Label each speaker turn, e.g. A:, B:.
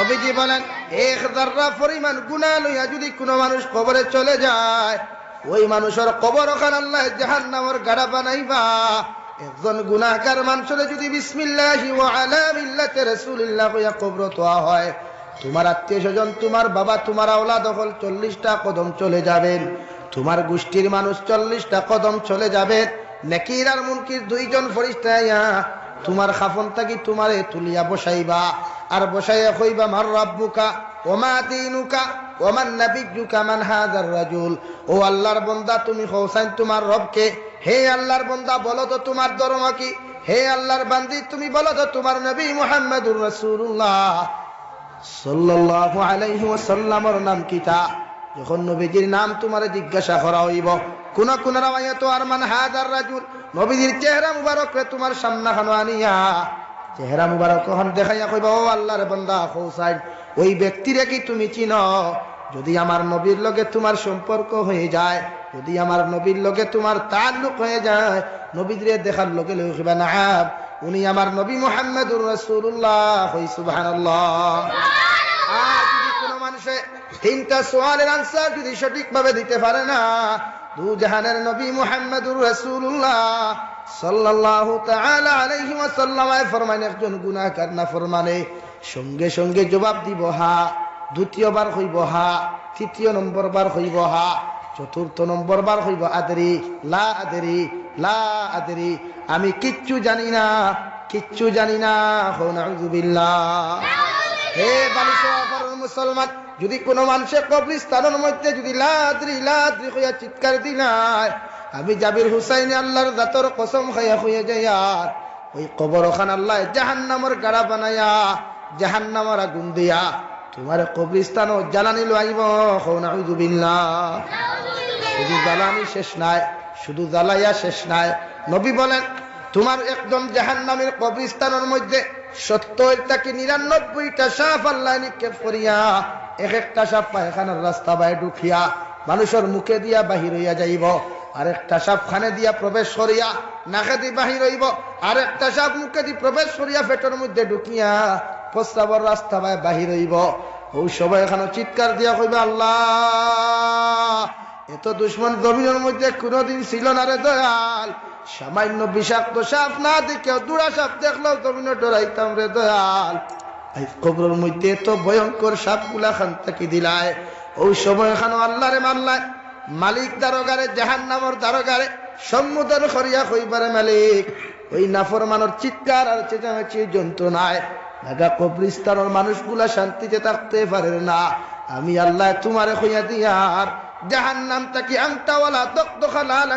A: নবীজি বলেন এক যাররা পরিমাণ গুনাহ লইয়া যদি কোনো মানুষ কবরে চলে যায়, ওই মানুষের কবর ওখানে আল্লাহ জাহান্নামের গাড়া বানাইবা। একজন গুনাহগার মানুষের যদি বিসমিল্লাহি ওয়া আলা মিল্লাতি রাসূলিল্লাহ কইয়া কবর তোয়া হয়, তোমার আত্মীয় স্বজন, তোমার বাবা, তোমার আওলাদ হল 40টা কদম চলে যাবেন। তোমার গোষ্ঠীর মানুষ 40টা কদম চলে যাবে। নেকির আর মুনকির দুইজন ফেরেশতা আইয়া তোমার খাফন থাকি তোমারে তুলিয়া বসাইবা, আর বসাইয়া কইবা মার রাব্বুকা ওয়া মা দীনুকা ওয়া মান নাবিয়্যুকা মান হাযার রাজুল। ও আল্লাহর বান্দা, তুমি কওসাইন তোমার রবকে। হে আল্লাহর বান্দা, বলো তো তোমার ধর্ম কি। হে আল্লাহর বান্দি, তুমি বলো তো তোমার নবী মুহাম্মদুর রাসূলুল্লাহ সাল্লাল্লাহু আলাইহি ওয়াসাল্লামের নাম কিতা। যখন নবীজির নাম তোমারে জিজ্ঞাসা করা হইব, কোন কোন রাওয়ায়াত আর মান হাযার রাজুল, নবীজির চেহারা মুবারক রে তোমার সামনে খানো আনিয়া চেহারা মুবারক কখন দেখাইয়া কইবা, ও আল্লাহর বান্দা কওসাইন, ওই ব্যক্তিরে কি তুমি চিনো? যদি আমার নবীর লগে তোমার সম্পর্ক হয়ে যায়, যদি আমার নবীর লগে তোমার তাল্লুক হয়ে যায়, নবীরে দেখার লগে লগে কইবা নাম, উনি আমার নবী মুহাম্মদুর রাসূলুল্লাহ। কই সুবহানাল্লাহ। আর যদি কোনো মানুষে 3টা সওয়ালের আনসার যদি সঠিকভাবে দিতে পারে না, দু জাহানের নবী মুহাম্মদুর রাসূলুল্লাহ সাল্লাল্লাহু তাআলা আলাইহি ওয়াসাল্লাম ফরমান, একজন গুনাহগার নাফরমানে সঙ্গে সঙ্গে জবাব দিব হা, দ্বিতীয়বার হইব হা, তৃতীয় নম্বর বার হইব হা, চতুর্থ নম্বর বার হইব আদরি লা আদরি লা আদরি, আমি কিচ্ছু জানি না, কিচ্ছু জানি না। নাউযুবিল্লাহ। হে বালিশর মুসলমান, যদি কোনো মানুষের কবরস্থানের মধ্যে যদি লা আদরি হইয়া চিৎকার দিলায়, আমি জাবির হুসাইন আল্লাহর জাতর কসম খাইয়া হইয়া যাই, আর ওই কবর ওখান আল্লাহ জাহান্নামের গাড়া বানাইয়া জাহান্নামের আগুন দিয়া তোমার কবরস্থান জ্বালানি লইব। নাউযুবিল্লাহ। শুধু জ্বালানি শেষ নাই, শুধু জ্বালাইয়া শেষ নাই, নবী বলেন তোমার একজন জাহান্নামের কবরস্থানের মধ্যে 70 থেকে 99টা সাপ আল্লাহ নিক্ষেপ করিয়া এক একটা সাপ পায়খানার রাস্তা বাই ঢুকিয়া মানুষের মুখে দিয়া বাহির হইয়া যাইব, আরেকটা সাপ খানে দিয়া প্রবেশ করিয়া নাকে দিয়ে বাহির হইব, আরেকটা সাপ মুখে দিয়ে প্রবেশ করিয়া পেটের মধ্যে ঢুকিয়া প্রস্রাবের রাস্তা বাই বাহির হইব। ওই সবাই এখানে চিৎকার দিয়া কইবে আল্লাহ, এত দুশ্মন জমিনের মধ্যে কোনোদিন ছিল না রে দয়াল। সামান্য বিষাক্ত সাপ না দেখেও দুরা সাপ দেখলেও জমিনে ডরাইতাম রে দয়াল। এই কবরের মধ্যে এত ভয়ঙ্কর সাপ গুলা খান থাকি দিলায়। ওই সময় এখানে আল্লাহরে মাল্লায় মালিক দারোগারে জাহান্নামের দারোগারে সম্বোধন করিয়া কইবারে মালিক, ওই নাফরমানের চিৎকার আর চেঁচামেচি যন্ত্রণায় ঢাকা কবরস্থানের মানুষগুলা শান্তিতে থাকতে পারে না। আমি আল্লাহ তোমারে কইয়া দিয়ার জাহান্নাম তাকি আংটাওয়ালা দগদগা লাল